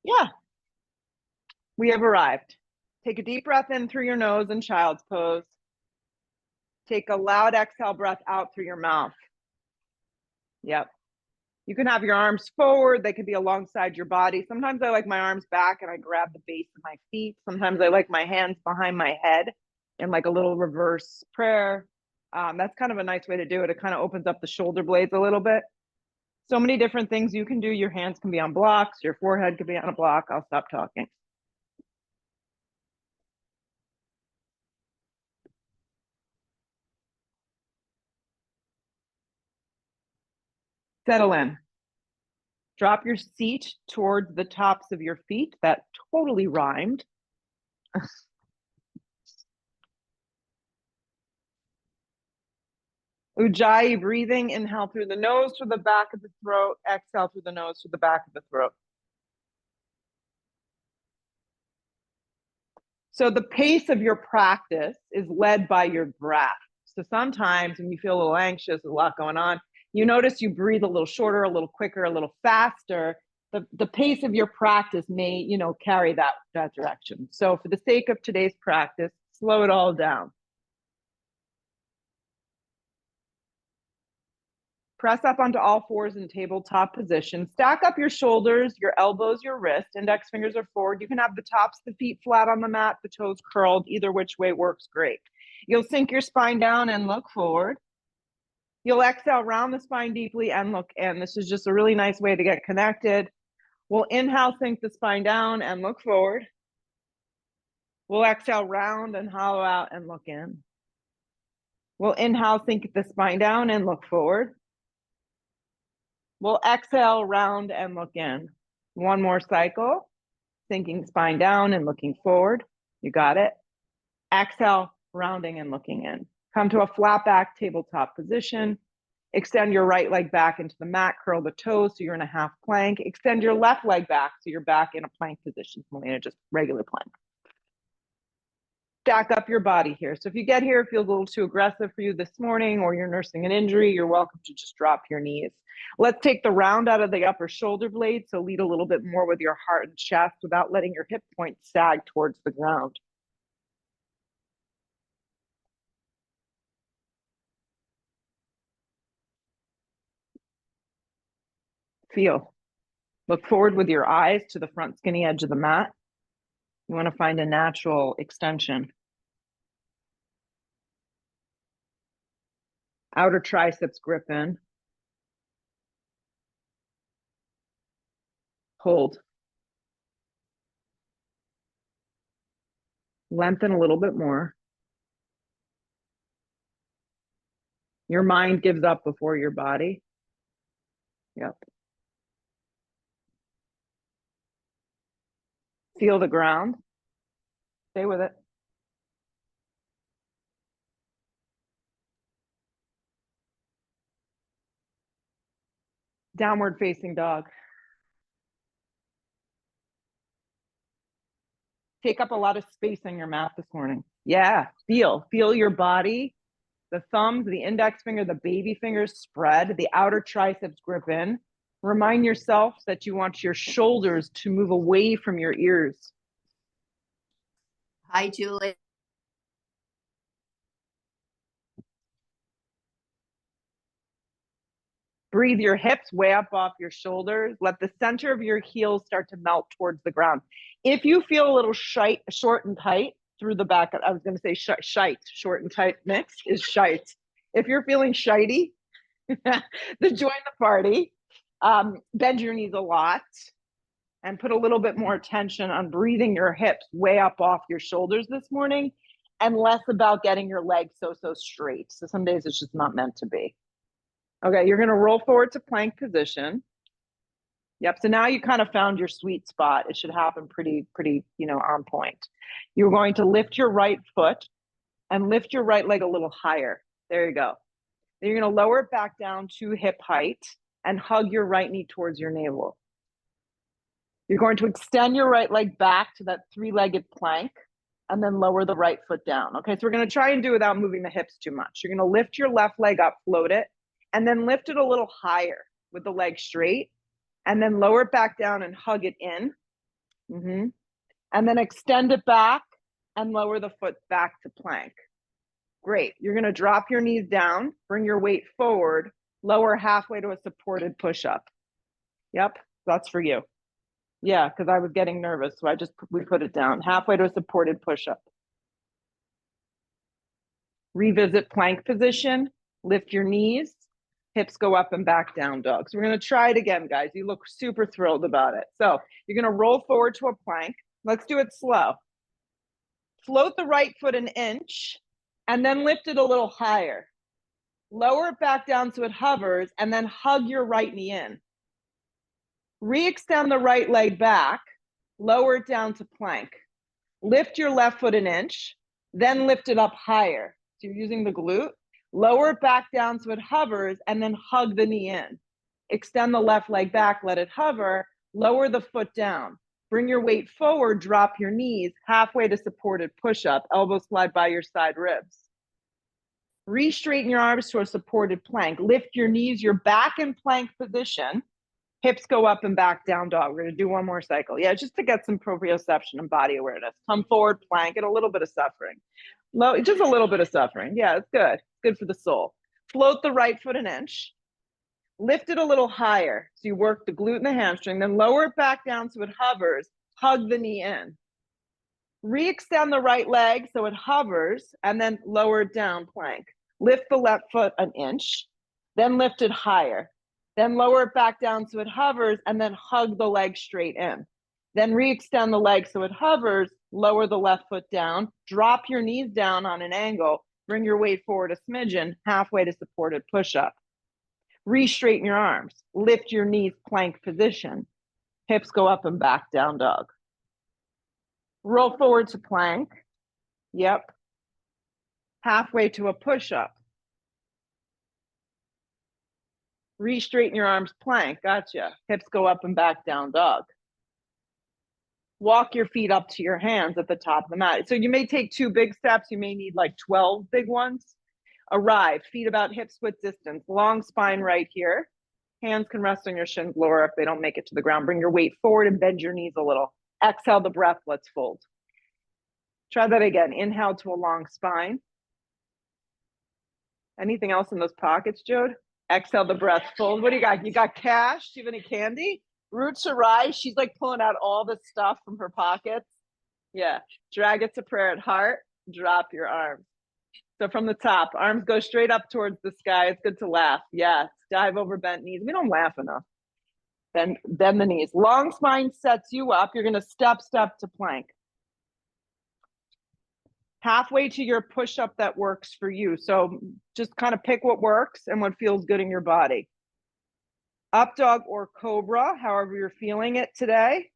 Yeah, we have arrived. Take a deep breath in through your nose in child's pose. Take a loud exhale breath out through your mouth. Yep. You can have your arms forward. They can be alongside your body. Sometimes I like my arms back and I grab the base of my feet. Sometimes I like my hands behind my head in like a little reverse prayer. That's kind of a nice way to do it. It kind of opens up the shoulder blades a little bit. So many different things you can do. Your hands can be on blocks. Your forehead could be on a block. I'll stop talking. Settle in. Drop your seat towards the tops of your feet. That totally rhymed. Ujjayi breathing. Inhale through the nose to the back of the throat. Exhale through the nose to the back of the throat. So the pace of your practice is led by your breath. So sometimes when you feel a little anxious, a lot going on, you notice you breathe a little shorter, a little quicker, a little faster. The pace of your practice may, carry that direction. So for the sake of today's practice, slow it all down. Press up onto all fours in tabletop position. Stack up your shoulders, your elbows, your wrist. Index fingers are forward. You can have the tops of the feet flat on the mat, the toes curled. Either which way works great. You'll sink your spine down and look forward. You'll exhale, round the spine deeply and look in. This is just a really nice way to get connected. We'll inhale, sink the spine down and look forward. We'll exhale, round and hollow out and look in. We'll inhale, sink the spine down and look forward. We'll exhale, round and look in. One more cycle. Sinking spine down and looking forward. You got it. Exhale, rounding and looking in. Come to a flat back tabletop position. Extend your right leg back into the mat. Curl the toes so you're in a half plank. Extend your left leg back so you're back in a plank position. Melina, just regular plank. Stack up your body here. So if you get here, it feels a little too aggressive for you this morning, or you're nursing an injury, you're welcome to just drop your knees. Let's take the round out of the upper shoulder blade. So lead a little bit more with your heart and chest without letting your hip points sag towards the ground. Feel. Look forward with your eyes to the front skinny edge of the mat. You want to find a natural extension. Outer triceps grip in. Hold. Lengthen a little bit more. Your mind gives up before your body. Yep. Feel the ground. Stay with it. Downward facing dog. Take up a lot of space on your mat this morning. Yeah, feel your body. The thumbs, the index finger, the baby fingers spread, the outer triceps grip in. Remind yourself that you want your shoulders to move away from your ears. Hi, Julie. Breathe your hips way up off your shoulders. Let the center of your heels start to melt towards the ground. If you feel a little short and tight through the back, I was going to say shite, short and tight mix is shite. If you're feeling shitey, then join the party. Bend your knees a lot and put a little bit more attention on breathing your hips way up off your shoulders this morning and less about getting your legs so straight. So some days it's just not meant to be. Okay, you're going to roll forward to plank position. Yep, so now you kind of found your sweet spot. It should happen pretty, on point. You're going to lift your right foot and lift your right leg a little higher. There you go. Then you're going to lower it back down to hip height and hug your right knee towards your navel. You're going to extend your right leg back to that three-legged plank and then lower the right foot down. Okay, so we're going to try and do it without moving the hips too much. You're going to lift your left leg up, float it, and then lift it a little higher with the leg straight, and then lower it back down and hug it in. And then extend it back and lower the foot back to plank. Great. You're going to drop your knees down, bring your weight forward, lower halfway to a supported push-up. Yep, that's for you. Yeah, because I was getting nervous, so we put it down. Halfway to a supported push-up. Revisit plank position, lift your knees, hips go up and back, down dog. So we're going to try it again, guys. You look super thrilled about it. So you're going to roll forward to a plank. Let's do it slow. Float the right foot an inch and then lift it a little higher. Lower it back down so it hovers and then hug your right knee in. Re-extend the right leg back, lower it down to plank. Lift your left foot an inch, then lift it up higher. So you're using the glute. Lower it back down so it hovers and then hug the knee in. Extend the left leg back, let it hover, lower the foot down. Bring your weight forward, drop your knees, halfway to supported push-up, elbows slide by your side ribs. Re-straighten your arms to a supported plank. Lift your knees, you're back in plank position. Hips go up and back, down dog. We're going to do one more cycle. Yeah, just to get some proprioception and body awareness. Come forward, plank, and a little bit of suffering. Just a little bit of suffering. Yeah, it's good. It's good for the soul. Float the right foot an inch. Lift it a little higher. So you work the glute and the hamstring. Then lower it back down so it hovers. Hug the knee in. Re-extend the right leg so it hovers, and then lower it down, plank. Lift the left foot an inch. Then lift it higher. Then lower it back down so it hovers, and then hug the leg straight in. Then re-extend the leg so it hovers, lower the left foot down, drop your knees down on an angle, bring your weight forward a smidgen, halfway to supported push-up. Re-straighten your arms, lift your knees, plank position. Hips go up and back, down dog. Roll forward to plank. Yep. Halfway to a push-up. Re-straighten your arms, plank. Gotcha. Hips go up and back, down dog. Walk your feet up to your hands at the top of the mat. So you may take 2 big steps. You may need like 12 big ones. Arrive, feet about hips width distance. Long spine right here. Hands can rest on your shins lower if they don't make it to the ground. Bring your weight forward and bend your knees a little. Exhale the breath. Let's fold. Try that again. Inhale to a long spine. Anything else in those pockets, Jode? Exhale the breath, fold. What do you got? You got cash? Do you have any candy? Roots to rise. She's like pulling out all this stuff from her pockets. Yeah. Drag it to prayer at heart. Drop your arms. So from the top, arms go straight up towards the sky. It's good to laugh. Yes. Dive over bent knees. We don't laugh enough. Bend the knees. Long spine sets you up. You're going to step to plank. Halfway to your push-up that works for you. So just kind of pick what works and what feels good in your body. Up dog or cobra, however you're feeling it today.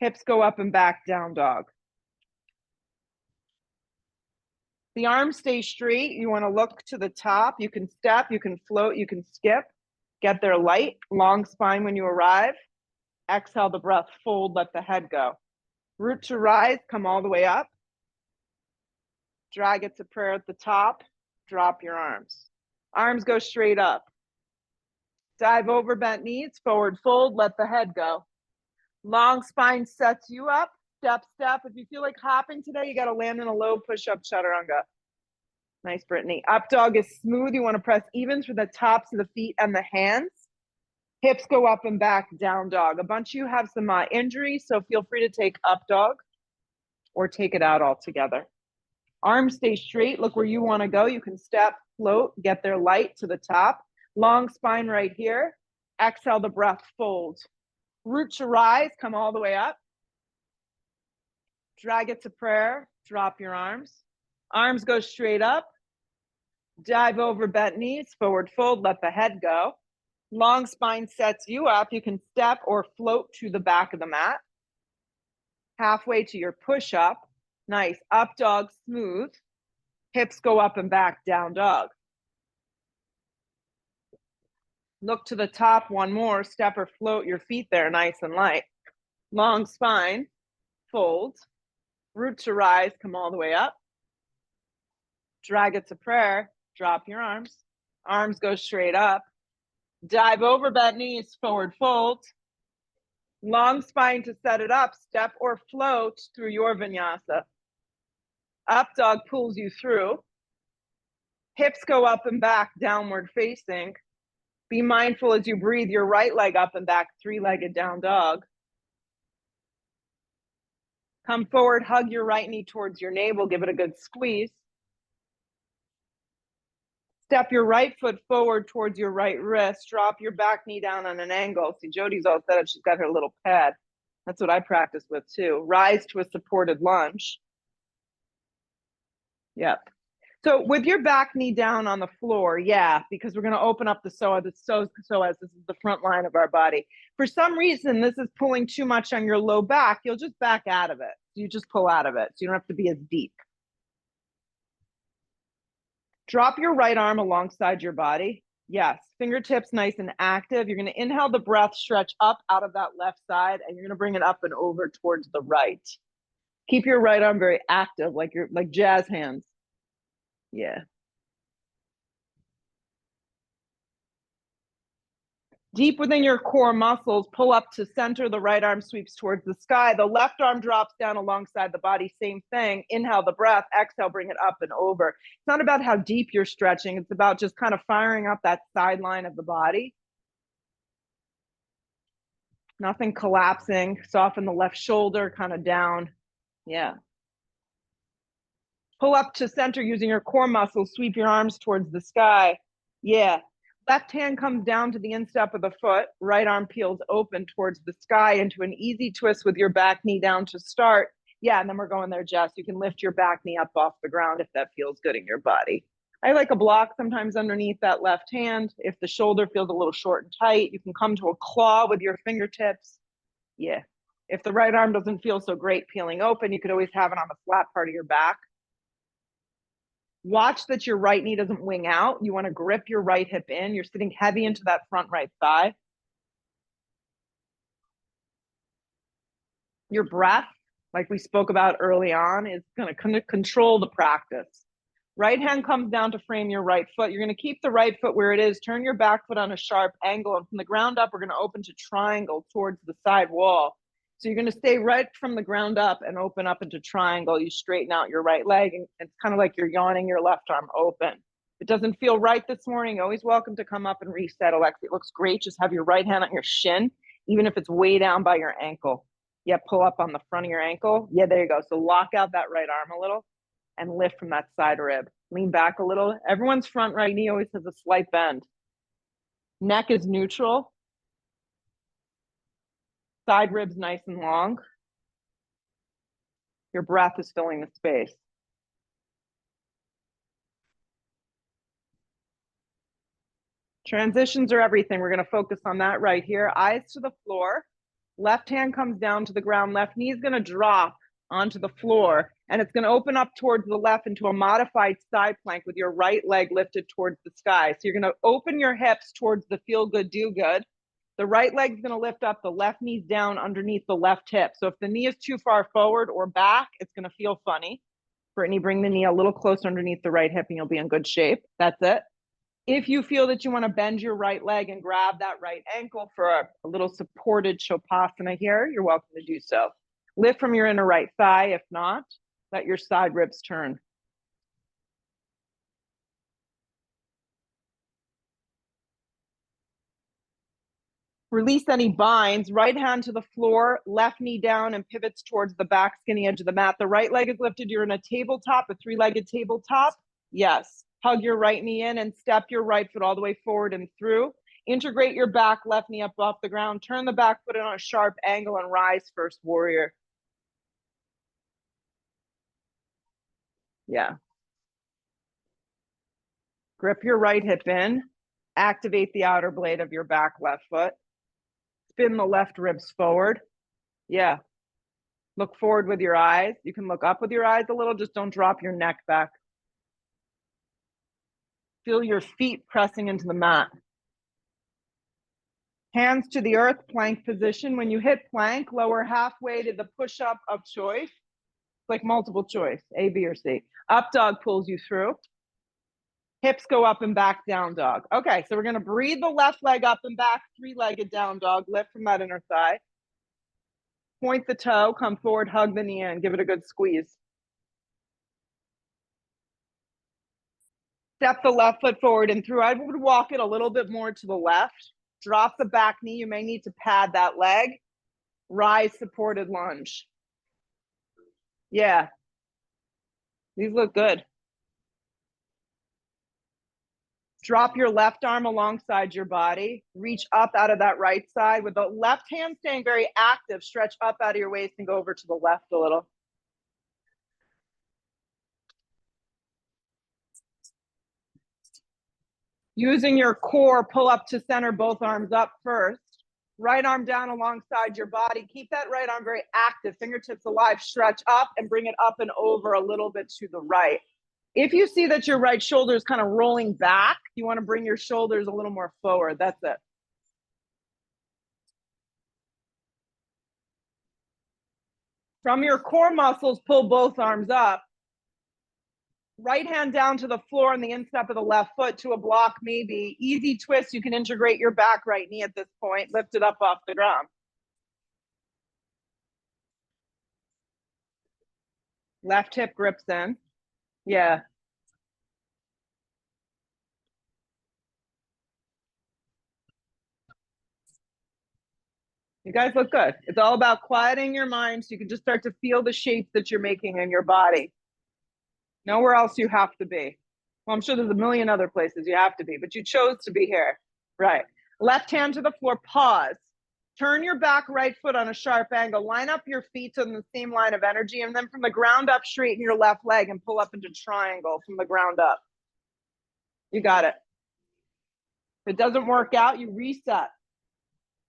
Hips go up and back, down dog. The arms stay straight. You want to look to the top. You can step, you can float, you can skip. Get there light, long spine when you arrive. Exhale the breath, fold, let the head go. Root to rise, come all the way up. Drag it to prayer at the top. Drop your arms. Arms go straight up. Dive over bent knees, forward fold, let the head go. Long spine sets you up. Step. If you feel like hopping today, you got to land in a low push-up chaturanga. Nice, Brittany. Up dog is smooth. You want to press even through the tops of the feet and the hands. Hips go up and back, down dog. A bunch of you have some injuries, so feel free to take up dog or take it out altogether. Arms stay straight. Look where you want to go. You can step, float, get there light to the top. Long spine right here. Exhale the breath, fold. Root to rise, come all the way up. Drag it to prayer, drop your arms. Arms go straight up. Dive over bent knees, forward fold, let the head go. Long spine sets you up. You can step or float to the back of the mat. Halfway to your push-up. Nice. Up dog, smooth. Hips go up and back, down dog. Look to the top, one more. Step or float your feet there, nice and light. Long spine, fold. Root to rise, come all the way up. Drag it to prayer, drop your arms. Arms go straight up. Dive over bent knees, forward fold. Long spine to set it up. Step or float through your vinyasa. Up dog pulls you through. Hips go up and back, downward facing. Be mindful as you breathe your right leg up and back, three-legged down dog. Come forward, hug your right knee towards your navel, give it a good squeeze. Step your right foot forward towards your right wrist. Drop your back knee down on an angle. See, Jody's all set up. She's got her little pad. That's what I practice with too. Rise to a supported lunge. Yep. So with your back knee down on the floor, yeah, because we're going to open up the psoas. This is the front line of our body. For some reason, this is pulling too much on your low back. You'll just back out of it. You just pull out of it. So you don't have to be as deep. Drop your right arm alongside your body. Yes, fingertips nice and active. You're going to inhale the breath, stretch up out of that left side, and you're going to bring it up and over towards the right. Keep your right arm very active, like jazz hands. Yeah. Deep within your core muscles, pull up to center. The right arm sweeps towards the sky. The left arm drops down alongside the body. Same thing. Inhale the breath. Exhale, bring it up and over. It's not about how deep you're stretching. It's about just kind of firing up that sideline of the body. Nothing collapsing. Soften the left shoulder, kind of down. Yeah. Pull up to center using your core muscles. Sweep your arms towards the sky. Yeah. Left hand comes down to the instep of the foot. Right arm peels open towards the sky into an easy twist with your back knee down to start. Yeah, and then we're going there, Jess. You can lift your back knee up off the ground if that feels good in your body. I like a block sometimes underneath that left hand. If the shoulder feels a little short and tight, you can come to a claw with your fingertips. Yeah. If the right arm doesn't feel so great peeling open, you could always have it on the flat part of your back. Watch that your right knee doesn't wing out. You want to grip your right hip in. You're sitting heavy into that front right thigh. Your breath, like we spoke about early on, is going to control the practice. Right hand comes down to frame your right foot. You're going to keep the right foot where it is. Turn your back foot on a sharp angle. And from the ground up, we're going to open to triangle towards the side wall. So you're going to stay right from the ground up and open up into triangle. You straighten out your right leg, and it's kind of like you're yawning your left arm open. If it doesn't feel right this morning, always welcome to come up and reset, Alexa. It looks great. Just have your right hand on your shin, even if it's way down by your ankle. Yeah, pull up on the front of your ankle. Yeah, there you go. So lock out that right arm a little and lift from that side rib. Lean back a little. Everyone's front right knee always has a slight bend. Neck is neutral. Side ribs nice and long. Your breath is filling the space. Transitions are everything. We're going to focus on that right here. Eyes to the floor. Left hand comes down to the ground. Left knee is going to drop onto the floor, and it's going to open up towards the left into a modified side plank with your right leg lifted towards the sky. So you're going to open your hips towards the feel good, do good. The right leg's going to lift up, the left knee's down underneath the left hip. So if the knee is too far forward or back, it's going to feel funny. Brittany, bring the knee a little closer underneath the right hip and you'll be in good shape. That's it. If you feel that you want to bend your right leg and grab that right ankle for a little supported Shavasana here, you're welcome to do so. Lift from your inner right thigh. If not, let your side ribs turn. Release any binds. Right hand to the floor, left knee down and pivots towards the back skinny edge of the mat. The right leg is lifted. You're in a tabletop, a three-legged tabletop. Yes. Hug your right knee in and step your right foot all the way forward and through. Integrate your back, left knee up off the ground. Turn the back foot in on a sharp angle and rise, first warrior. Yeah. Grip your right hip in. Activate the outer blade of your back left foot. Spin the left ribs forward. Yeah. Look forward with your eyes. You can look up with your eyes a little. Just don't drop your neck back. Feel your feet pressing into the mat. Hands to the earth, plank position. When you hit plank, lower halfway to the push-up of choice. It's like multiple choice, A, B, or C. Up dog pulls you through. Hips go up and back, down dog. Okay, so we're going to breathe the left leg up and back, three-legged down dog. Lift from that inner thigh. Point the toe, come forward, hug the knee in, give it a good squeeze. Step the left foot forward and through. I would walk it a little bit more to the left. Drop the back knee. You may need to pad that leg. Rise, supported lunge. Yeah. These look good. Drop your left arm alongside your body. Reach up out of that right side with the left hand staying very active. Stretch up out of your waist and go over to the left a little. Using your core, pull up to center, both arms up first. Right arm down alongside your body. Keep that right arm very active. Fingertips alive. Stretch up and bring it up and over a little bit to the right. If you see that your right shoulder is kind of rolling back, you want to bring your shoulders a little more forward. That's it. From your core muscles, pull both arms up. Right hand down to the floor on the instep of the left foot to a block maybe. Easy twist. You can integrate your back right knee at this point. Lift it up off the ground. Left hip grips in. Yeah. You guys look good. It's all about quieting your mind so you can just start to feel the shapes that you're making in your body. Nowhere else you have to be. Well, I'm sure there's a million other places you have to be, but you chose to be here. Right. Left hand to the floor, pause. Turn your back right foot on a sharp angle. Line up your feet on the same line of energy, and then from the ground up, straighten your left leg and pull up into triangle from the ground up. You got it. If it doesn't work out, you reset.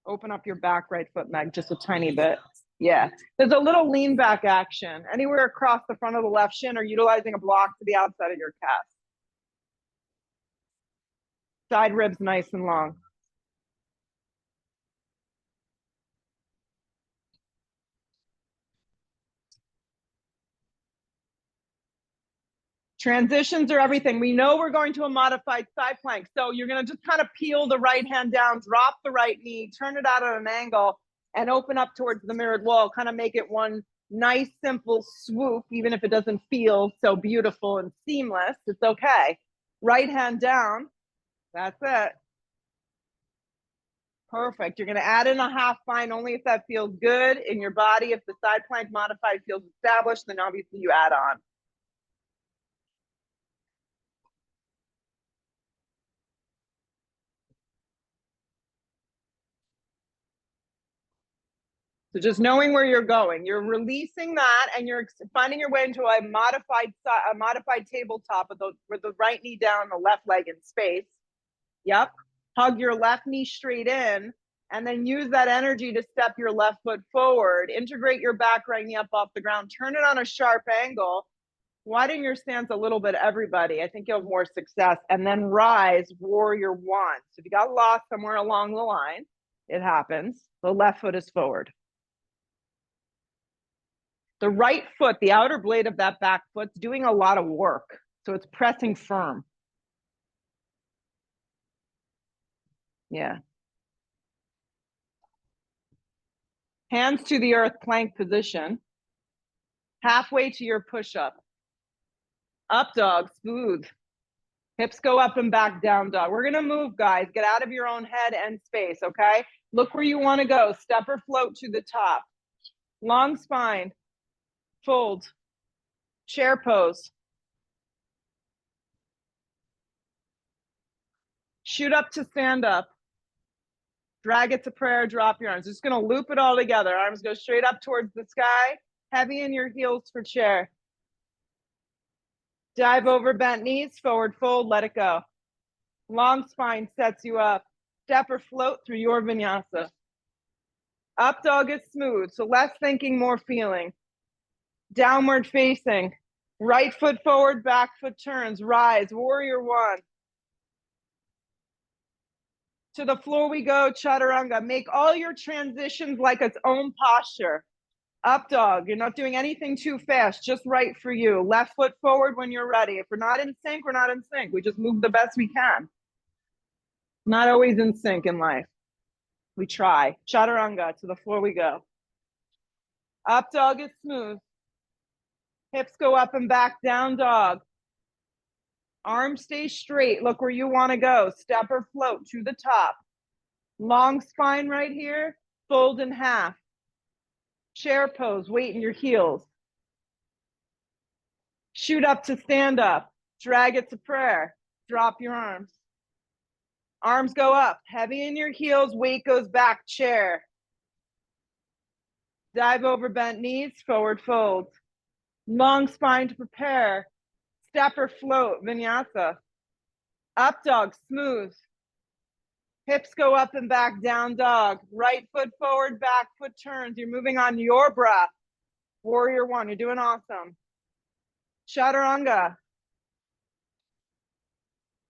Open up your back right foot, Meg, just a tiny bit. Yeah. There's a little lean back action. Anywhere across the front of the left shin or utilizing a block to the outside of your calf. Side ribs nice and long. Transitions are everything. We know we're going to a modified side plank. So you're going to just kind of peel the right hand down, drop the right knee, turn it out at an angle, and open up towards the mirrored wall. Kind of make it one nice, simple swoop, even if it doesn't feel so beautiful and seamless. It's okay. Right hand down. That's it. Perfect. You're going to add in a half spine only if that feels good in your body. If the side plank modified feels established, then obviously you add on. So just knowing where you're going, you're releasing that, and you're finding your way into a modified tabletop with the right knee down, the left leg in space. Yep. Hug your left knee straight in, and then use that energy to step your left foot forward. Integrate your back right knee up off the ground. Turn it on a sharp angle. Widen your stance a little bit, everybody. I think you'll have more success. And then rise, warrior one. So if you got lost somewhere along the line, it happens. The left foot is forward. The right foot, the outer blade of that back foot's doing a lot of work. So it's pressing firm. Yeah. Hands to the earth, plank position. Halfway to your push-up. Up dog, smooth. Hips go up and back, down dog. We're gonna move, guys. Get out of your own head and space, okay? Look where you wanna go. Step or float to the top. Long spine. Fold. Chair pose. Shoot up to stand up. Drag it to prayer, drop your arms. Just gonna loop it all together. Arms go straight up towards the sky. Heavy in your heels for chair. Dive over bent knees, forward fold, let it go. Long spine sets you up. Step or float through your vinyasa. Up dog is smooth, so less thinking, more feeling. Downward facing. Right foot forward, back foot turns. Rise, warrior one. To the floor we go, chaturanga. Make all your transitions like its own posture. Up dog, you're not doing anything too fast, just right for you. Left foot forward when you're ready. If we're not in sync, we're not in sync. We just move the best we can. Not always in sync in life. We try. Chaturanga, to the floor we go. Up dog is smooth. Hips go up and back, down dog. Arms stay straight. Look where you want to go. Step or float to the top. Long spine right here. Fold in half. Chair pose. Weight in your heels. Shoot up to stand up. Drag it to prayer. Drop your arms. Arms go up. Heavy in your heels. Weight goes back. Chair. Dive over bent knees. Forward fold. Long spine to prepare. Step or float. Vinyasa. Up dog. Smooth. Hips go up and back, down dog. Right foot forward, back foot turns. You're moving on your breath. Warrior one, you're doing awesome. Chaturanga.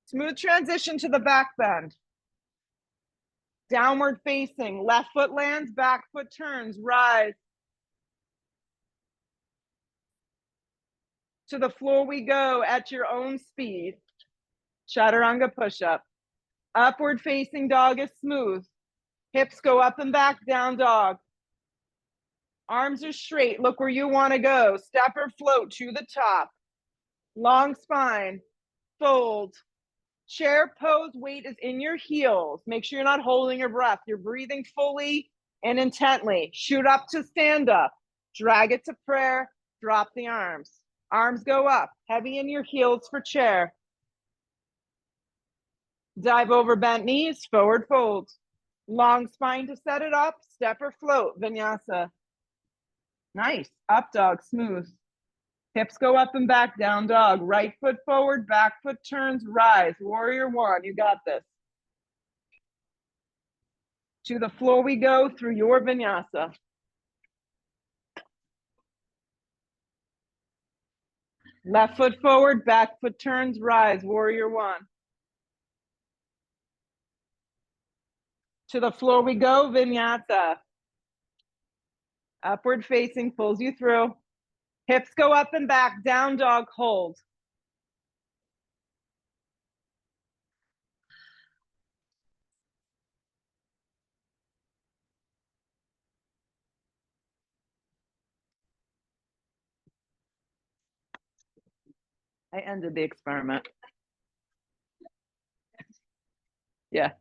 Smooth transition to the back bend. Downward facing. Left foot lands, back foot turns. Rise. To the floor we go at your own speed. Chaturanga push-up. Upward facing dog is smooth. Hips go up and back, down dog. Arms are straight. Look where you want to go. Step or float to the top. Long spine. Fold. Chair pose. Weight is in your heels. Make sure you're not holding your breath. You're breathing fully and intently. Shoot up to stand up. Drag it to prayer. Drop the arms. Arms go up. Heavy in your heels for chair. Dive over bent knees. Forward fold. Long spine to set it up. Step or float. Vinyasa. Nice. Up dog. Smooth. Hips go up and back, down dog. Right foot forward, back foot turns, rise. Warrior one, you got this. To the floor we go through your vinyasa. Left foot forward, back foot turns, rise. Warrior one. To the floor we go, vinyasa. Upward facing pulls you through. Hips go up and back, down dog, hold. I ended the experiment. Yeah.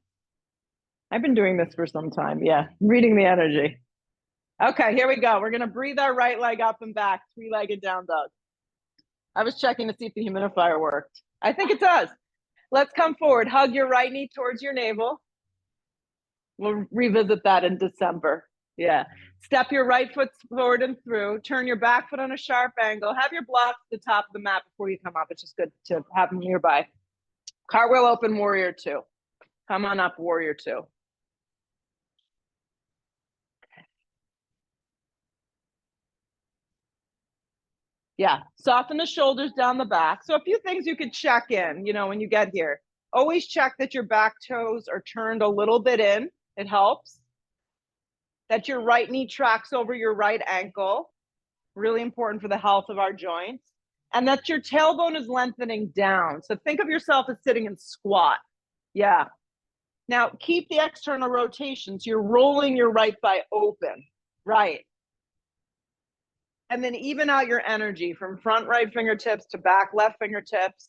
I've been doing this for some time. Yeah. Reading the energy. Okay, here we go. We're going to breathe our right leg up and back, three-legged down dog. I was checking to see if the humidifier worked. I think it does. Let's come forward. Hug your right knee towards your navel. We'll revisit that in December. Yeah. Step your right foot forward and through. Turn your back foot on a sharp angle. Have your blocks at the top of the mat before you come up. It's just good to have them nearby. Cartwheel open, warrior two. Come on up, warrior two. Yeah, soften the shoulders down the back. So a few things you could check in, when you get here. Always check that your back toes are turned a little bit in. It helps. That your right knee tracks over your right ankle. Really important for the health of our joints. And that your tailbone is lengthening down. So think of yourself as sitting in squat. Yeah. Now keep the external rotation. So you're rolling your right thigh open. Right. And then even out your energy from front right fingertips to back left fingertips.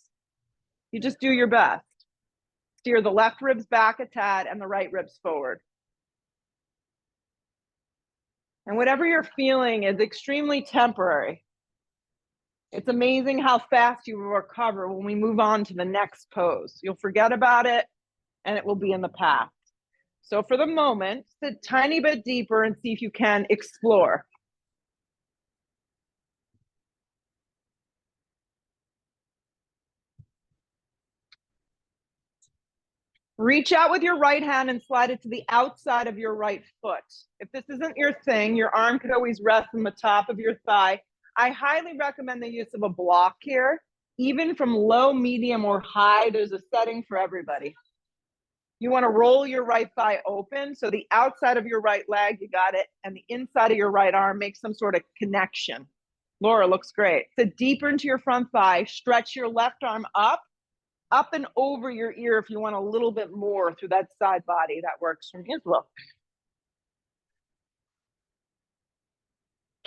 You just do your best. Steer the left ribs back a tad and the right ribs forward. And whatever you're feeling is extremely temporary. It's amazing how fast you will recover when we move on to the next pose. You'll forget about it and it will be in the past. So for the moment, sit a tiny bit deeper and see if you can explore. Reach out with your right hand and slide it to the outside of your right foot. If this isn't your thing, your arm could always rest on the top of your thigh. I highly recommend the use of a block here. Even from low, medium, or high, there's a setting for everybody. You want to roll your right thigh open. So the outside of your right leg, you got it. And the inside of your right arm makes some sort of connection. Laura, looks great. Sit deeper into your front thigh. Stretch your left arm up and over your ear if you want a little bit more through that side body. That works for me as well.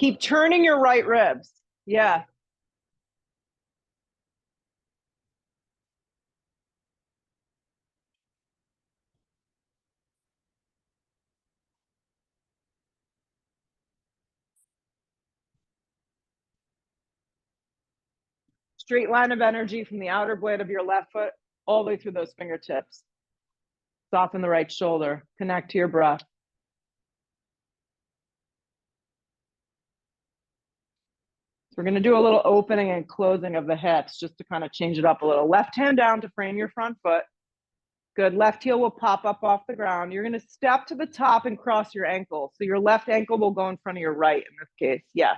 Keep turning your right ribs. Yeah. Straight line of energy from the outer blade of your left foot all the way through those fingertips. Soften the right shoulder. Connect to your breath. So we're going to do a little opening and closing of the hips just to kind of change it up a little. Left hand down to frame your front foot. Good. Left heel will pop up off the ground. You're going to step to the top and cross your ankle. So your left ankle will go in front of your right in this case. Yeah.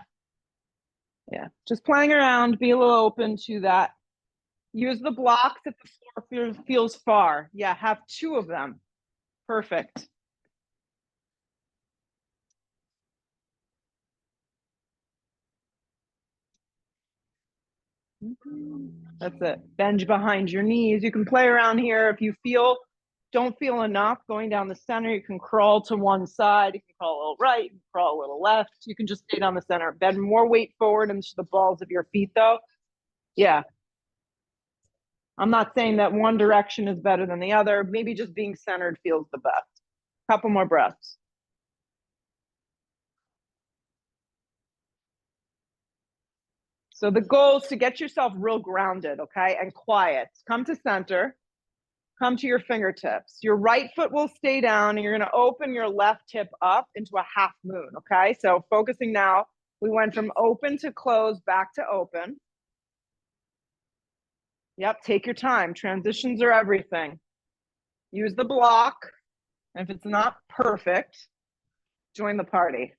Yeah. Just playing around. Be a little open to that. Use the blocks if the floor feels far. Yeah. Have two of them. Perfect. That's it. Bend behind your knees. You can play around here. If you don't feel enough going down the center, you can crawl to one side. You can crawl a little right, you can crawl a little left. You can just stay down the center. Bend more weight forward into the balls of your feet though. Yeah. I'm not saying that one direction is better than the other. Maybe just being centered feels the best. Couple more breaths. So the goal is to get yourself real grounded, okay, and quiet. Come to center. Come to your fingertips. Your right foot will stay down and you're going to open your left hip up into a half moon. Okay. So focusing now, we went from open to close back to open. Yep. Take your time. Transitions are everything. Use the block. And if it's not perfect, join the party.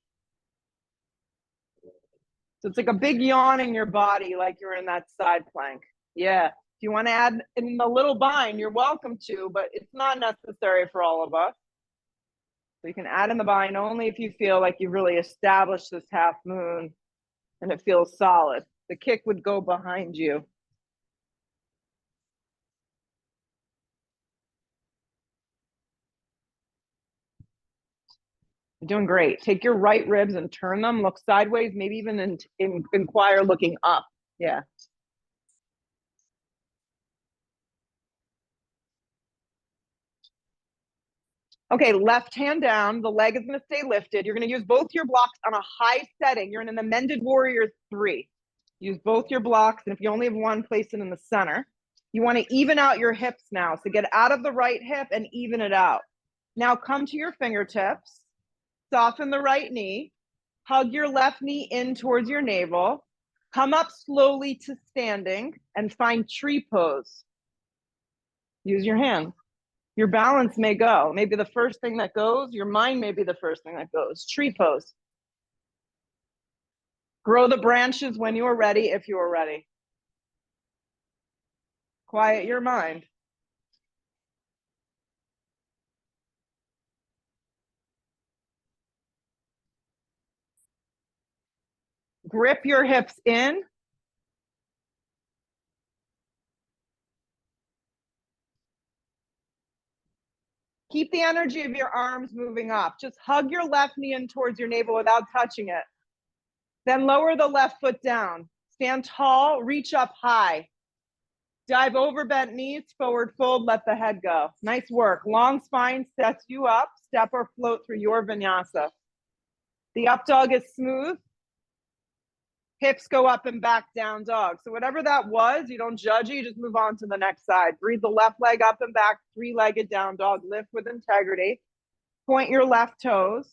So it's like a big yawn in your body, like you're in that side plank. Yeah. If you want to add in a little bind, you're welcome to, but it's not necessary for all of us. So you can add in the bind only if you feel like you've really established this half moon and it feels solid. The kick would go behind you. You're doing great. Take your right ribs and turn them, look sideways, maybe even inquire looking up. Yeah. Okay, left hand down. The leg is going to stay lifted. You're going to use both your blocks on a high setting. You're in an amended warrior 3. Use both your blocks, and if you only have one, place it in the center. You want to even out your hips now. So get out of the right hip and even it out. Now come to your fingertips. Soften the right knee. Hug your left knee in towards your navel. Come up slowly to standing and find tree pose. Use your hands. Your balance may go. Maybe the first thing that goes, your mind may be the first thing that goes. Tree pose. Grow the branches when you are ready, if you are ready. Quiet your mind. Grip your hips in. Keep the energy of your arms moving up. Just hug your left knee in towards your navel without touching it. Then lower the left foot down. Stand tall, reach up high. Dive over bent knees, forward fold, let the head go. Nice work. Long spine sets you up. Step or float through your vinyasa. The up dog is smooth. Hips go up and back, down dog. So whatever that was, you don't judge it, you just move on to the next side. Breathe the left leg up and back, 3-legged down dog. Lift with integrity. Point your left toes.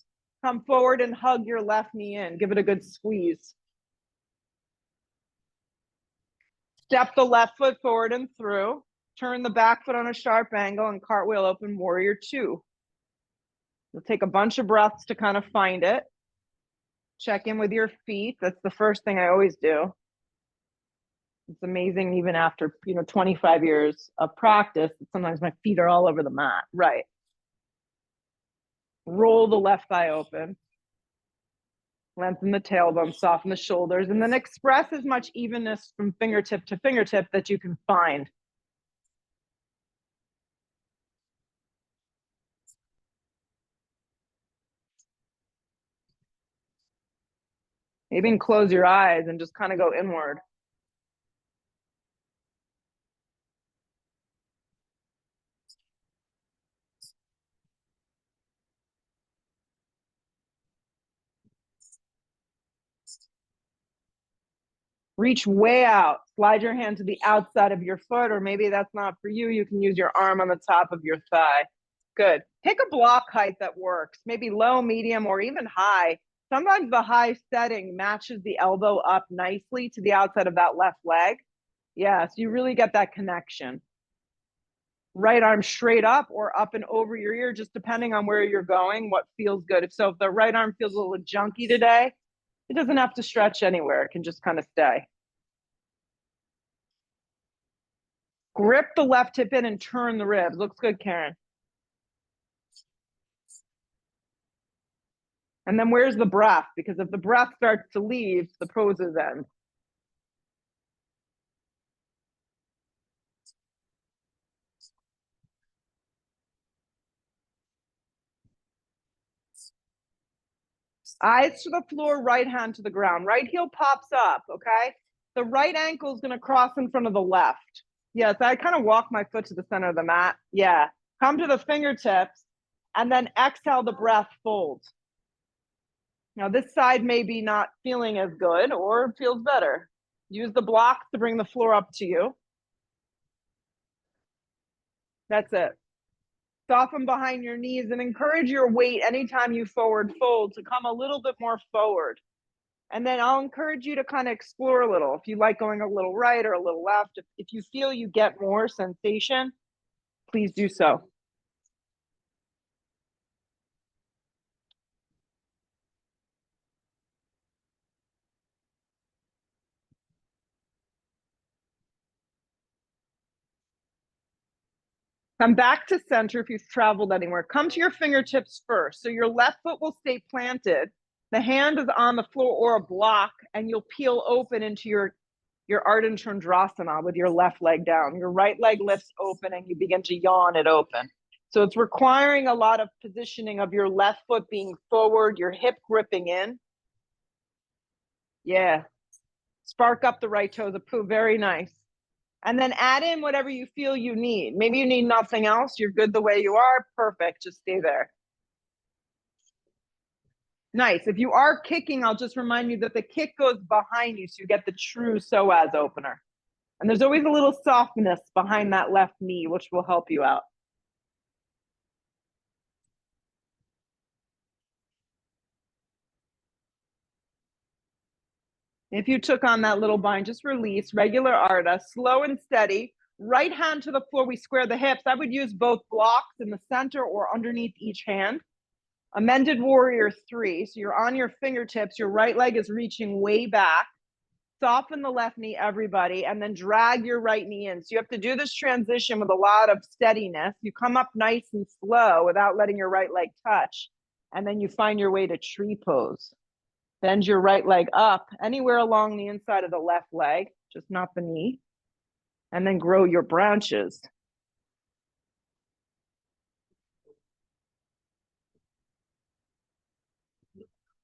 Come forward and hug your left knee in. Give it a good squeeze. Step the left foot forward and through. Turn the back foot on a sharp angle and cartwheel open warrior 2. You'll take a bunch of breaths to kind of find it. Check in with your feet. That's the first thing I always do. It's amazing even after 25 years of practice, sometimes my feet are all over the mat. Right. Roll the left thigh open. Lengthen the tailbone, soften the shoulders, and then express as much evenness from fingertip to fingertip that you can find. Maybe even close your eyes and just kind of go inward. Reach way out. Slide your hand to the outside of your foot, or maybe that's not for you. You can use your arm on the top of your thigh. Good. Pick a block height that works, maybe low, medium, or even high. Sometimes the high setting matches the elbow up nicely to the outside of that left leg. Yeah, so you really get that connection. Right arm straight up or up and over your ear, just depending on where you're going, what feels good. If the right arm feels a little junky today, it doesn't have to stretch anywhere. It can just kind of stay. Grip the left hip in and turn the ribs. Looks good, Karen. And then where's the breath? Because if the breath starts to leave, the poses end. Eyes to the floor, right hand to the ground. Right heel pops up, okay? The right ankle is going to cross in front of the left. Yes, I kind of walk my foot to the center of the mat. Yeah. Come to the fingertips and then exhale the breath, fold. Now this side may be not feeling as good or feels better. Use the blocks to bring the floor up to you. That's it. Soften behind your knees and encourage your weight anytime you forward fold to come a little bit more forward. And then I'll encourage you to kind of explore a little. If you like going a little right or a little left, if you feel you get more sensation, please do so. Come back to center if you've traveled anywhere. Come to your fingertips first. So your left foot will stay planted. The hand is on the floor or a block, and you'll peel open into your Ardha Chandrasana with your left leg down. Your right leg lifts open and you begin to yawn it open. So it's requiring a lot of positioning of your left foot being forward, your hip gripping in. Yeah. Spark up the right toe, the poo. Very nice. And then add in whatever you feel you need. Maybe you need nothing else. You're good the way you are. Perfect. Just stay there. Nice. If you are kicking, I'll just remind you that the kick goes behind you, so you get the true psoas opener. And there's always a little softness behind that left knee, which will help you out. If you took on that little bind, just release, regular Ardha, slow and steady. Right hand to the floor, we square the hips. I would use both blocks in the center or underneath each hand. Amended Warrior 3. So you're on your fingertips. Your right leg is reaching way back. Soften the left knee, everybody, and then drag your right knee in. So you have to do this transition with a lot of steadiness. You come up nice and slow without letting your right leg touch. And then you find your way to tree pose. Bend your right leg up anywhere along the inside of the left leg, just not the knee. And then grow your branches.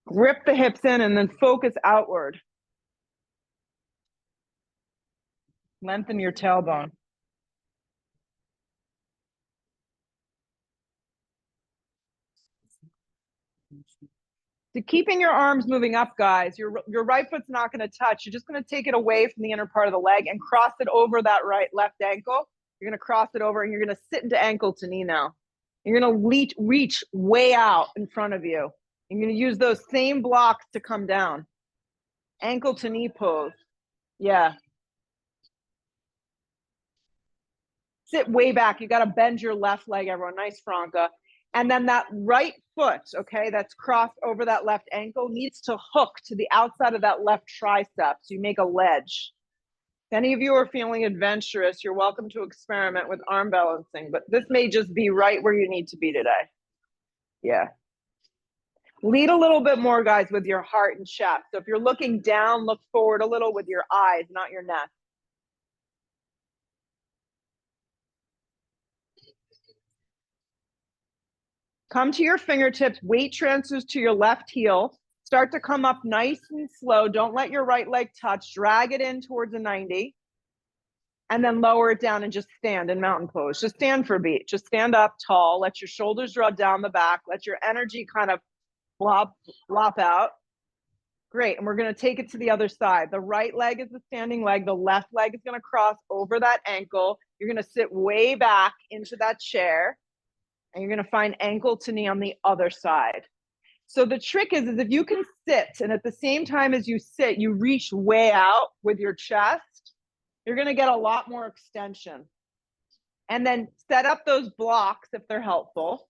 Grip the hips in and then focus outward. Lengthen your tailbone. So keeping your arms moving up, guys. Your right foot's not going to touch. You're just going to take it away from the inner part of the leg and cross it over that left ankle. You're going to cross it over and you're going to sit into ankle to knee now. You're going to reach way out in front of you. You're going to use those same blocks to come down. Ankle to knee pose. Yeah. Sit way back. You got to bend your left leg, everyone. Nice, Franca. And then that right foot, okay, that's crossed over that left ankle needs to hook to the outside of that left tricep. So you make a ledge. If any of you are feeling adventurous, you're welcome to experiment with arm balancing, but this may just be right where you need to be today. Yeah. Lead a little bit more, guys, with your heart and chest. So if you're looking down, look forward a little with your eyes, not your neck. Come to your fingertips, weight transfers to your left heel. Start to come up nice and slow. Don't let your right leg touch. Drag it in towards a 90. And then lower it down and just stand in mountain pose. Just stand for a beat. Just stand up tall. Let your shoulders draw down the back. Let your energy kind of flop out. Great. And we're going to take it to the other side. The right leg is the standing leg. The left leg is going to cross over that ankle. You're going to sit way back into that chair. And you're going to find ankle to knee on the other side. So the trick is if you can sit and at the same time as you sit, you reach way out with your chest, you're going to get a lot more extension. And then set up those blocks if they're helpful.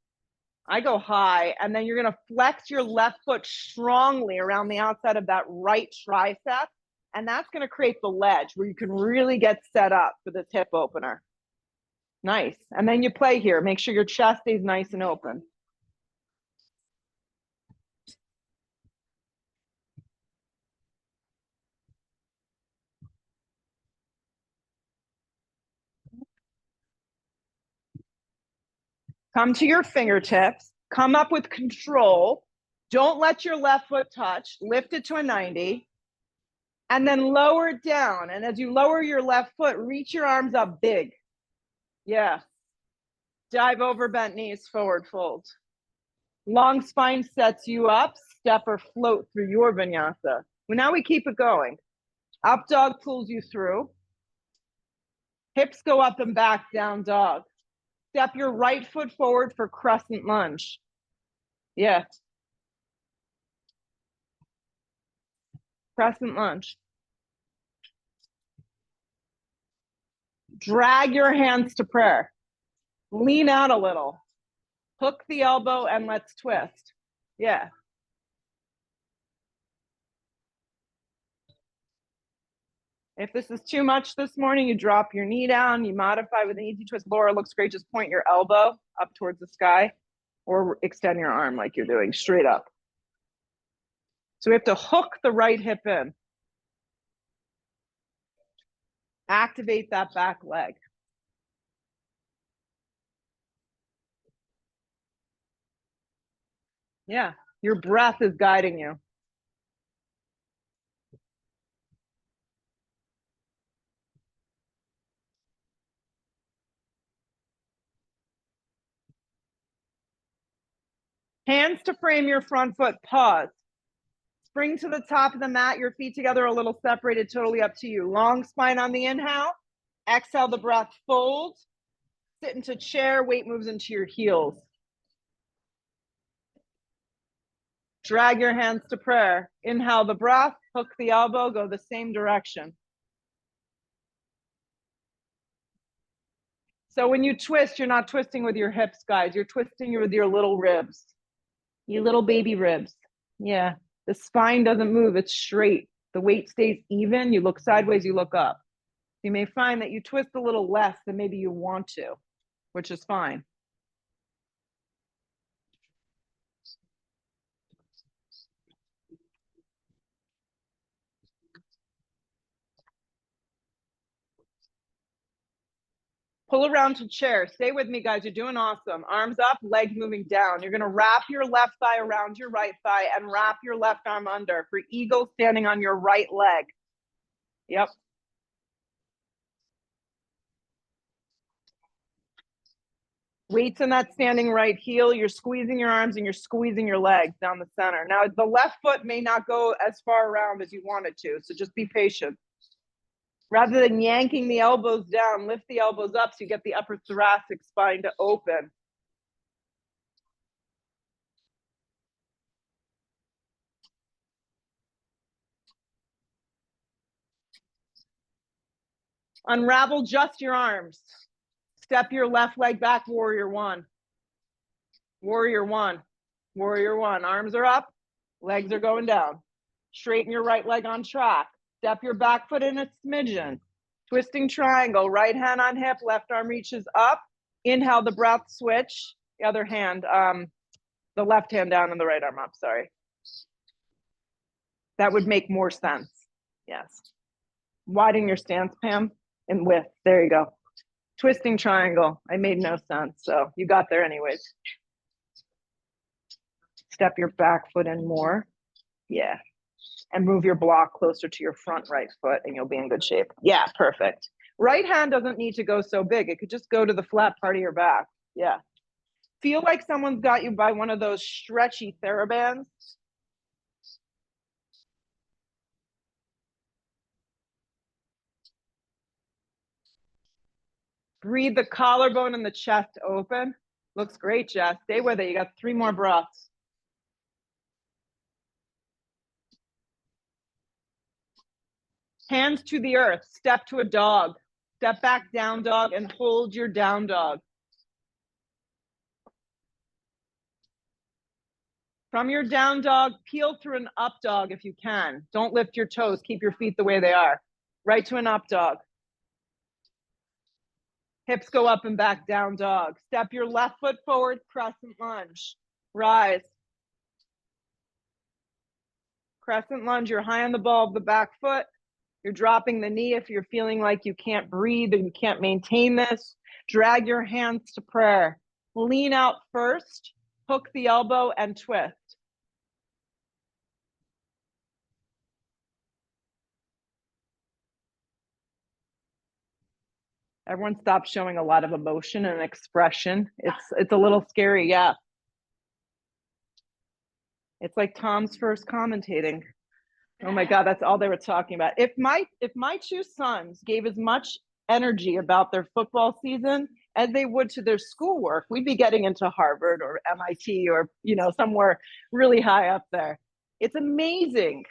I go high, and then you're going to flex your left foot strongly around the outside of that right tricep. And that's going to create the ledge where you can really get set up for this hip opener. Nice. And then you play here. Make sure your chest stays nice and open. Come to your fingertips. Come up with control. Don't let your left foot touch. Lift it to a 90. And then lower it down. And as you lower your left foot, reach your arms up big. Yeah. Dive over bent knees, forward fold. Long spine sets you up. Step or float through your vinyasa. Well, now we keep it going. Up dog pulls you through. Hips go up and back, down dog. Step your right foot forward for crescent lunge. Yeah. Crescent lunge. Drag your hands to prayer. Lean out a little. Hook the elbow and let's twist. Yeah. If this is too much this morning, you drop your knee down, you modify with an easy twist. Laura, looks great. Just point your elbow up towards the sky or extend your arm like you're doing, straight up. So we have to hook the right hip in. Activate that back leg. Yeah, your breath is guiding you. Hands to frame your front foot, pause. Spring to the top of the mat, your feet together a little separated, totally up to you. Long spine on the inhale. Exhale the breath, fold. Sit into chair, weight moves into your heels. Drag your hands to prayer. Inhale the breath, hook the elbow, go the same direction. So when you twist, you're not twisting with your hips, guys. You're twisting with your little ribs. Your little baby ribs. Yeah. The spine doesn't move, it's straight. The weight stays even. You look sideways, you look up. You may find that you twist a little less than maybe you want to, which is fine. Pull around to chair. Stay with me, guys. You're doing awesome. Arms up, legs moving down. You're going to wrap your left thigh around your right thigh and wrap your left arm under for eagle standing on your right leg. Yep. Weights in that standing right heel. You're squeezing your arms and you're squeezing your legs down the center. Now, the left foot may not go as far around as you want it to, so just be patient. Rather than yanking the elbows down, lift the elbows up so you get the upper thoracic spine to open. Unravel just your arms. Step your left leg back, warrior one. Warrior one. Warrior one. Arms are up, legs are going down. Straighten your right leg on track. Step your back foot in a smidgen. Twisting triangle, right hand on hip, left arm reaches up. Inhale the breath, switch. The other hand, the left hand down and the right arm up, sorry. That would make more sense, yes. Widen your stance, Pam, and width, there you go. Twisting triangle, I made no sense, so you got there anyways. Step your back foot in more. Yeah. And move your block closer to your front right foot and you'll be in good shape. Yeah, perfect. Right hand doesn't need to go so big. It could just go to the flat part of your back. Yeah. Feel like someone's got you by one of those stretchy TheraBands. Breathe the collarbone and the chest open. Looks great, Jess. Stay with it. You got 3 more breaths. Hands to the earth. Step to a dog. Step back, down dog, and hold your down dog. From your down dog, peel through an up dog if you can. Don't lift your toes. Keep your feet the way they are. Right to an up dog. Hips go up and back, down dog. Step your left foot forward, crescent lunge. Rise. Crescent lunge, you're high on the ball of the back foot. You're dropping the knee if you're feeling like you can't breathe or you can't maintain this. Drag your hands to prayer. Lean out first, hook the elbow and twist. Everyone stop showing a lot of emotion and expression. It's a little scary, yeah. It's like Tom's first commentating. Oh my God, that's all they were talking about. If my 2 sons gave as much energy about their football season as they would to their schoolwork, we'd be getting into Harvard or MIT or, somewhere really high up there. It's amazing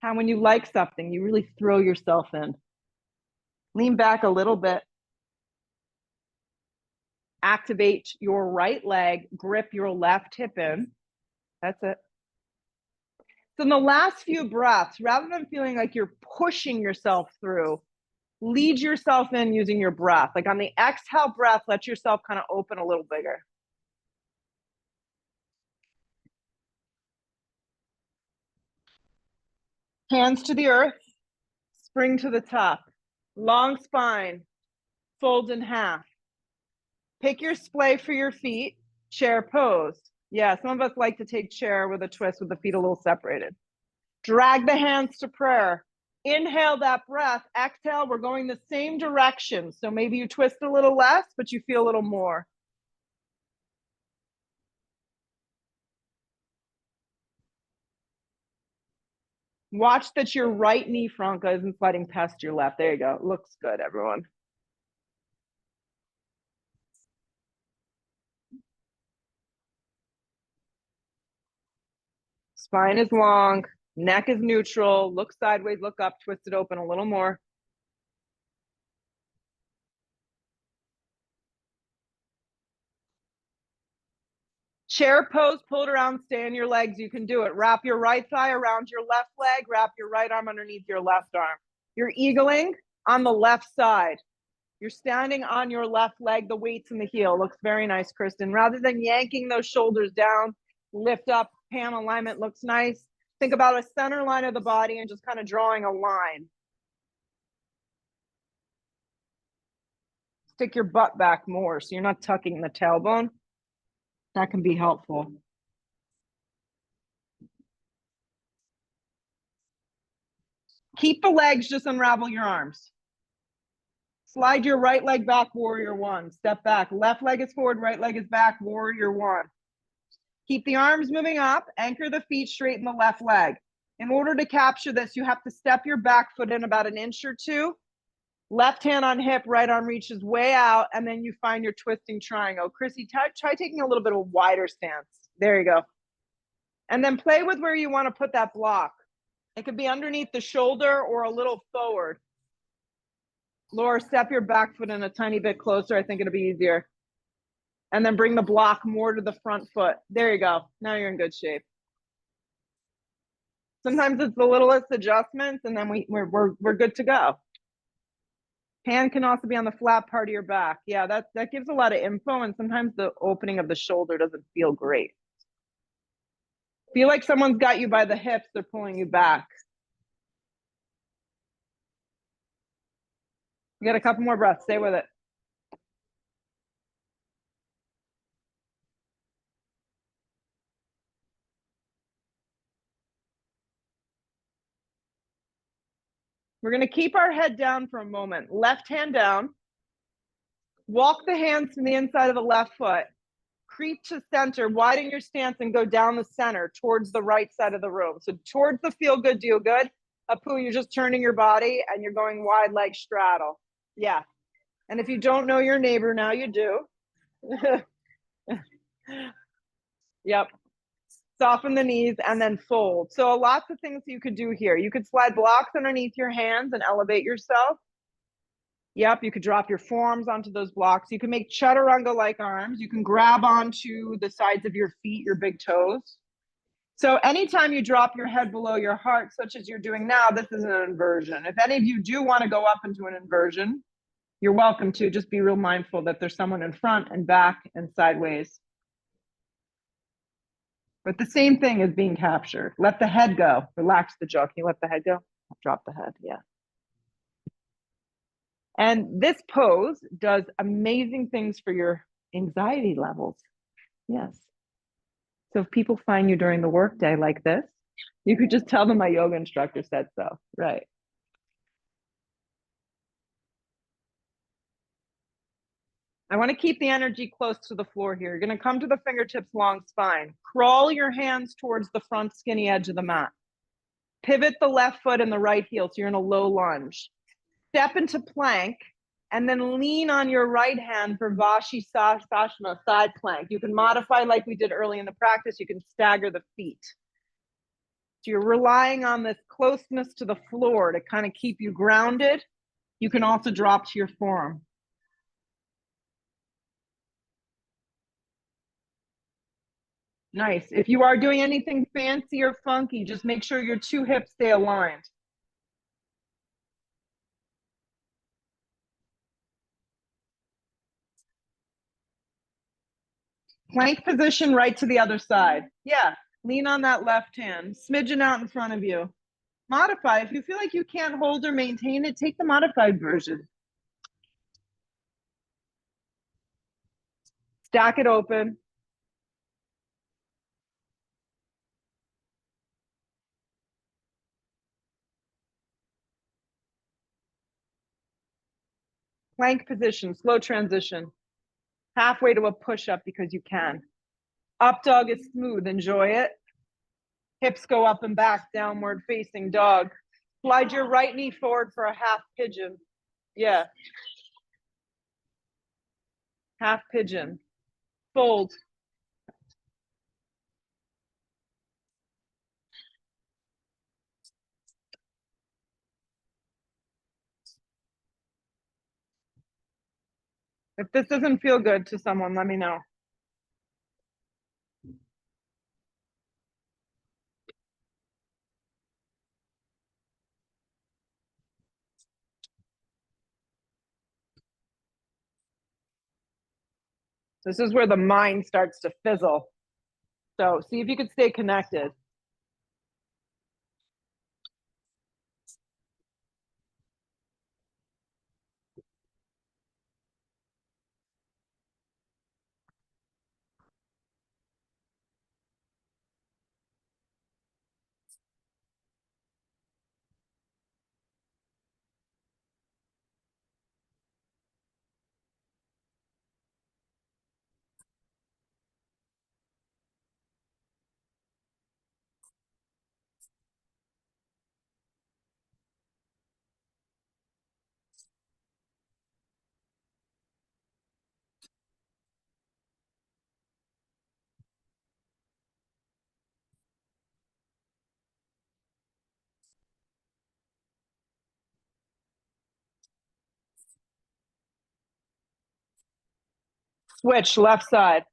how when you like something, you really throw yourself in. Lean back a little bit. Activate your right leg, grip your left hip in. That's it. So in the last few breaths, rather than feeling like you're pushing yourself through, lead yourself in using your breath. Like on the exhale breath, let yourself kind of open a little bigger. Hands to the earth, spring to the top. Long spine, fold in half. Pick your splay for your feet, chair pose. Yeah, some of us like to take chair with a twist with the feet a little separated. Drag the hands to prayer. Inhale that breath. Exhale, we're going the same direction. So maybe you twist a little less, but you feel a little more. Watch that your right knee, Franca, isn't sliding past your left. There you go. Looks good, everyone. Spine is long, neck is neutral. Look sideways, look up, twist it open a little more. Chair pose, pull it around, stay on your legs. You can do it. Wrap your right thigh around your left leg, wrap your right arm underneath your left arm. You're eagling on the left side. You're standing on your left leg, the weight's in the heel. Looks very nice, Kristen. Rather than yanking those shoulders down, lift up, pan alignment looks nice. Think about a center line of the body and just kind of drawing a line. Stick your butt back more so you're not tucking the tailbone. That can be helpful. Keep the legs, just unravel your arms. Slide your right leg back, warrior one. Step back. Left leg is forward, right leg is back, warrior one. Keep the arms moving up. Anchor the feet straight in the left leg. In order to capture this, you have to step your back foot in about an inch or two. Left hand on hip, right arm reaches way out, and then you find your twisting triangle. Chrissy, try taking a little bit of a wider stance. There you go. And then play with where you want to put that block. It could be underneath the shoulder or a little forward. Laura, step your back foot in a tiny bit closer. I think it'll be easier. And then bring the block more to the front foot. There you go. Now you're in good shape. Sometimes it's the littlest adjustments, and then we're good to go. Hand can also be on the flat part of your back. Yeah, that gives a lot of info, and sometimes the opening of the shoulder doesn't feel great. Feel like someone's got you by the hips, they're pulling you back. You got a couple more breaths. Stay with it. We're going to keep our head down for a moment. Left hand down. Walk the hands from the inside of the left foot. Creep to center, widen your stance, and go down the center towards the right side of the room. So towards the feel good, do good. Apu, you're just turning your body and you're going wide leg straddle. Yeah. And if you don't know your neighbor, now you do. Yep. Soften the knees and then fold. So lots of things you could do here. You could slide blocks underneath your hands and elevate yourself. Yep, you could drop your forearms onto those blocks. You can make chaturanga-like arms. You can grab onto the sides of your feet, your big toes. So anytime you drop your head below your heart, such as you're doing now, this is an inversion. If any of you do want to go up into an inversion, you're welcome to. Just be real mindful that there's someone in front and back and sideways. But the same thing is being captured. Let the head go. Relax the jaw. Can you let the head go? Drop the head. Yeah. And this pose does amazing things for your anxiety levels. Yes. So if people find you during the workday like this, you could just tell them my yoga instructor said so. Right. I want to keep the energy close to the floor here. You're going to come to the fingertips, long spine. Crawl your hands towards the front skinny edge of the mat. Pivot the left foot and the right heel so you're in a low lunge. Step into plank and then lean on your right hand for Vashisthasana, side plank. You can modify like we did early in the practice. You can stagger the feet. So you're relying on this closeness to the floor to kind of keep you grounded. You can also drop to your forearm. Nice. If you are doing anything fancy or funky, just make sure your two hips stay aligned. Plank position right to the other side. Yeah, lean on that left hand, smidgen out in front of you. Modify. If you feel like you can't hold or maintain it, take the modified version. Stack it open. Plank position, slow transition. Halfway to a push-up because you can. Up dog is smooth, enjoy it. Hips go up and back, downward facing dog. Slide your right knee forward for a half pigeon. Yeah. Half pigeon. Fold. If this doesn't feel good to someone, let me know. This is where the mind starts to fizzle. So see if you could stay connected. Switch, left side.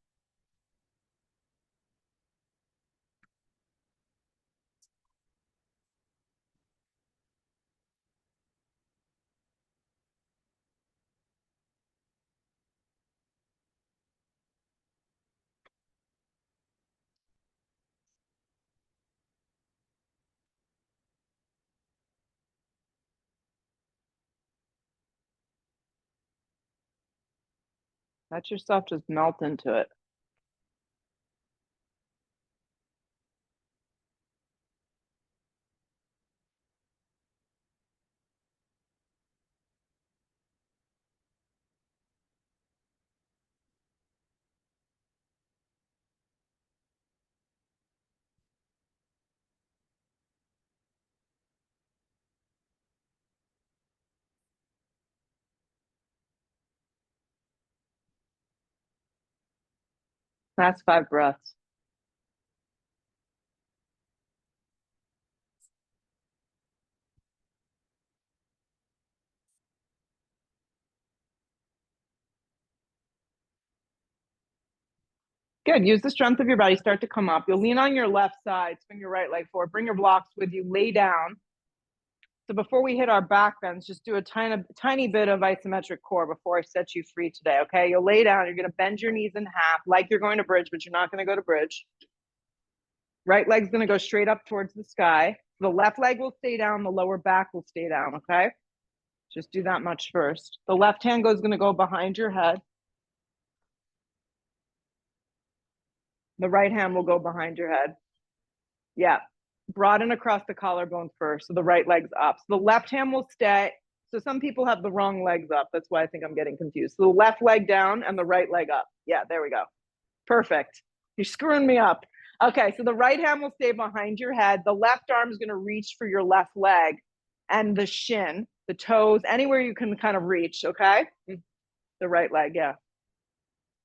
Let yourself just melt into it. Last 5 breaths. Good. Use the strength of your body. Start to come up. You'll lean on your left side, swing your right leg forward, bring your blocks with you, lay down. So before we hit our back bends, just do a tiny bit of isometric core before I set you free today, okay? You'll lay down. You're going to bend your knees in half like you're going to bridge, but you're not going to go to bridge. Right leg's going to go straight up towards the sky. The left leg will stay down. The lower back will stay down, okay? Just do that much first. The left hand is going to go behind your head. The right hand will go behind your head. Yeah. Broaden across the collarbone first. So the right leg's up. So the left hand will stay. So some people have the wrong legs up. That's why I think I'm getting confused. So the left leg down and the right leg up. Yeah, there we go. Perfect. You're screwing me up. Okay, so the right hand will stay behind your head. The left arm is going to reach for your left leg and the shin, the toes, anywhere you can kind of reach, okay? The right leg, yeah.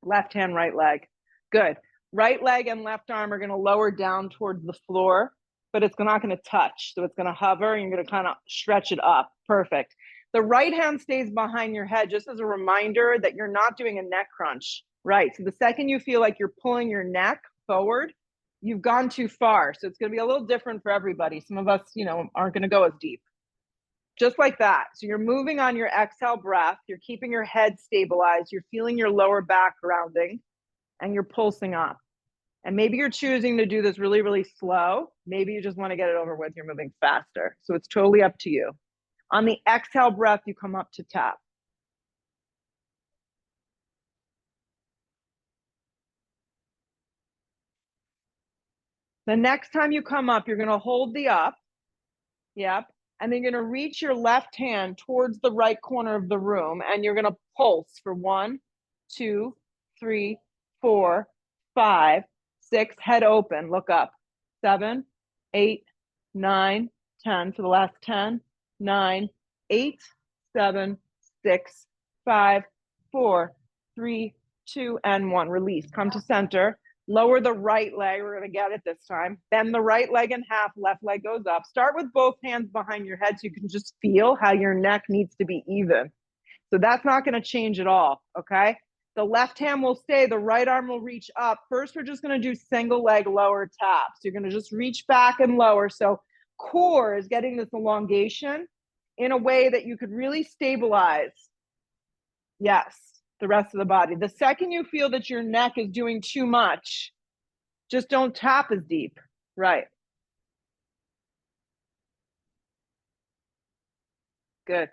Left hand, right leg. Good. Right leg and left arm are going to lower down towards the floor, but it's not going to touch. So it's going to hover and you're going to kind of stretch it up. Perfect. The right hand stays behind your head just as a reminder that you're not doing a neck crunch. Right. So the second you feel like you're pulling your neck forward, you've gone too far. So it's going to be a little different for everybody. Some of us, aren't going to go as deep. Just like that. So you're moving on your exhale breath. You're keeping your head stabilized. You're feeling your lower back grounding and you're pulsing up. And maybe you're choosing to do this really, really slow. Maybe you just want to get it over with. You're moving faster. So it's totally up to you. On the exhale breath, you come up to tap. The next time you come up, you're going to hold the up. Yep. And then you're going to reach your left hand towards the right corner of the room. And you're going to pulse for 1, 2, 3, 4, 5, 6. Head open. Look up. 7, 8, 9, 10. For the last 10, 9, 8, 7, 6, 5, 4, 3, 2, and 1. Release. Come to center. Lower the right leg. We're going to get it this time. Bend the right leg in half. Left leg goes up. Start with both hands behind your head so you can just feel how your neck needs to be even. So that's not going to change at all, okay? The left hand will stay. The right arm will reach up. First, we're just going to do single leg lower taps. You're going to just reach back and lower. So core is getting this elongation in a way that you could really stabilize. Yes. The rest of the body. The second you feel that your neck is doing too much, just don't tap as deep. Right. Good.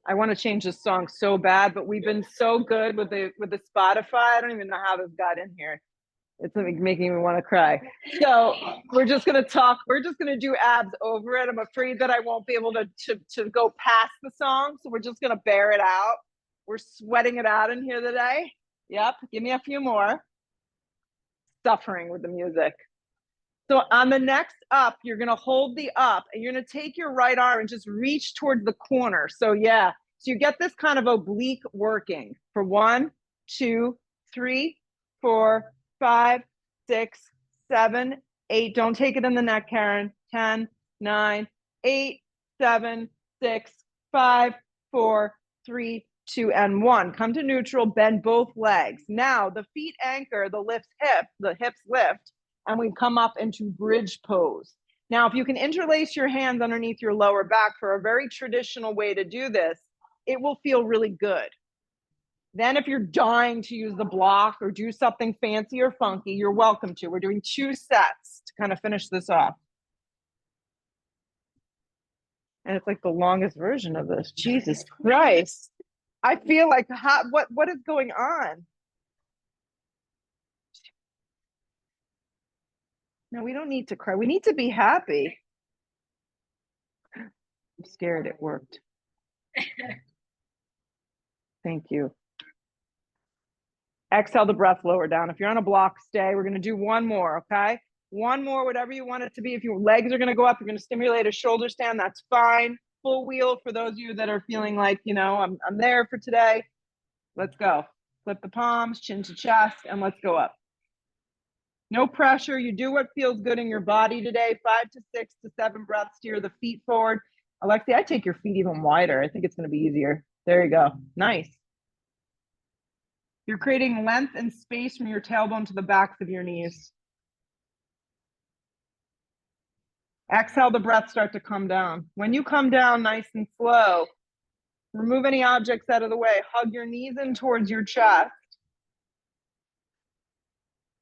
I want to change this song so bad, but we've been so good with the Spotify. I don't even know how this got in here. It's making me want to cry. So we're just going to talk. We're just going to do abs over it. I'm afraid that I won't be able to go past the song. So we're just going to bear it out. We're sweating it out in here today. Yep. Give me a few more. Suffering with the music. So on the next up, you're going to hold the up and you're going to take your right arm and just reach towards the corner. So yeah. So you get this kind of oblique working for 1, 2, 3, 4, 5, 6, 7, 8. Don't take it in the neck, Karen. 10, 9, 8, 7, 6, 5, 4, 3, 2, and 1. Come to neutral, bend both legs. Now the feet anchor, the hips lift, and we come up into bridge pose. Now, if you can interlace your hands underneath your lower back for a very traditional way to do this, it will feel really good. Then if you're dying to use the block or do something fancy or funky, you're welcome to. We're doing 2 sets to kind of finish this off. And it's like the longest version of this. Jesus Christ. I feel like, what is going on? No, we don't need to cry. We need to be happy. I'm scared it worked. Thank you. Exhale the breath lower down. If you're on a block, stay. We're going to do one more, okay? One more, whatever you want it to be. If your legs are going to go up, you're going to stimulate a shoulder stand. That's fine. Full wheel for those of you that are feeling like, I'm there for today. Let's go. Flip the palms, chin to chest, and let's go up. No pressure. You do what feels good in your body today. 5 to 6 to 7 breaths. Steer the feet forward. Alexi, I take your feet even wider. I think it's going to be easier. There you go. Nice. You're creating length and space from your tailbone to the backs of your knees. Exhale, the breath start to come down. When you come down nice and slow, remove any objects out of the way. Hug your knees in towards your chest.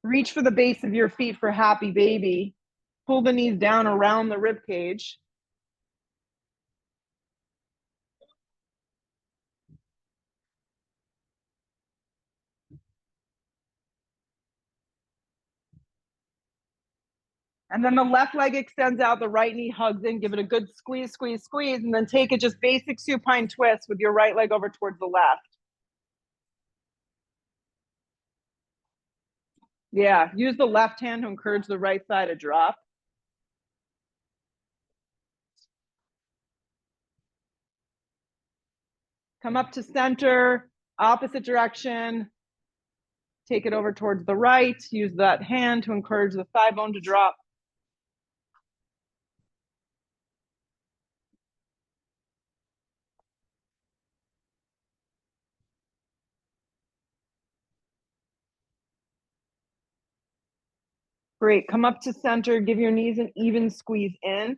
Reach for the base of your feet for happy baby. Pull the knees down around the rib cage. And then the left leg extends out, the right knee hugs in. Give it a good squeeze, squeeze, squeeze, and then take it just basic supine twist with your right leg over towards the left. Yeah, use the left hand to encourage the right side to drop. Come up to center, opposite direction. Take it over towards the right. Use that hand to encourage the thigh bone to drop. Great. Come up to center. Give your knees an even squeeze in.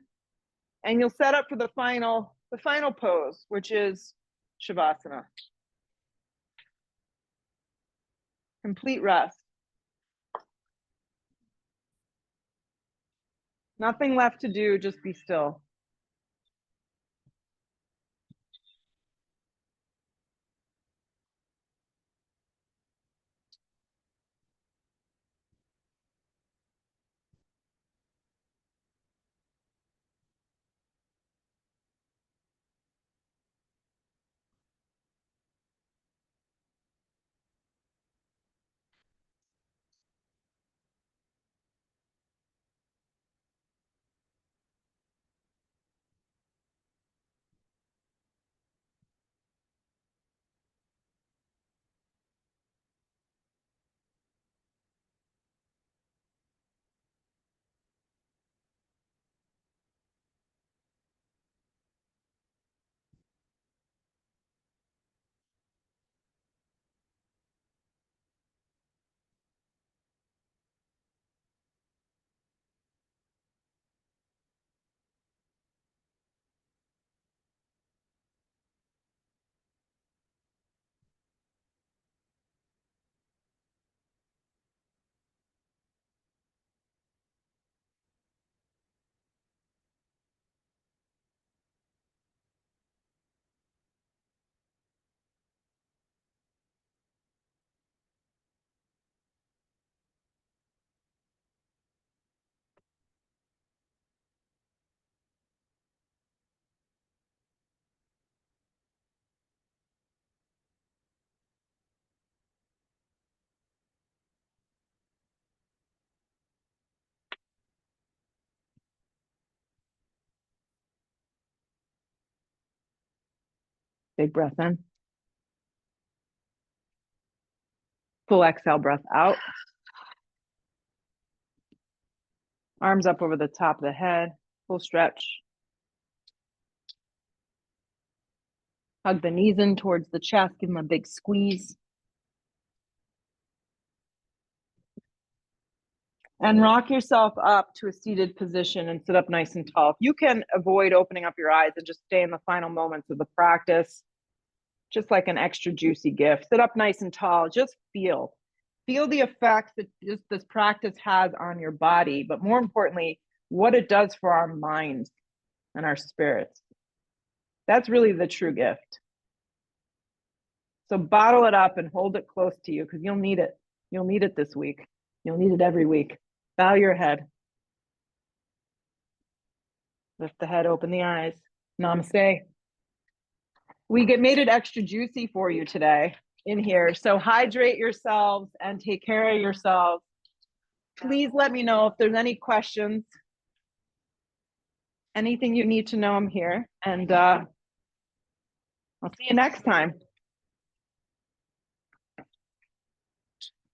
And you'll set up for the final pose, which is Shavasana. Complete rest. Nothing left to do, just be still. Big breath in. Full exhale, breath out. Arms up over the top of the head. Full stretch. Hug the knees in towards the chest. Give them a big squeeze. And rock yourself up to a seated position and sit up nice and tall. If you can avoid opening up your eyes and just stay in the final moments of the practice, just like an extra juicy gift. Sit up nice and tall. Just feel the effects that this practice has on your body, but more importantly, what it does for our minds and our spirits. That's really the true gift. So bottle it up and hold it close to you because you'll need it. You'll need it this week. You'll need it every week. Bow your head. Lift the head, open the eyes. Namaste. We made it extra juicy for you today in here. So hydrate yourselves and take care of yourselves. Please let me know if there's any questions. Anything you need to know, I'm here. And I'll see you next time.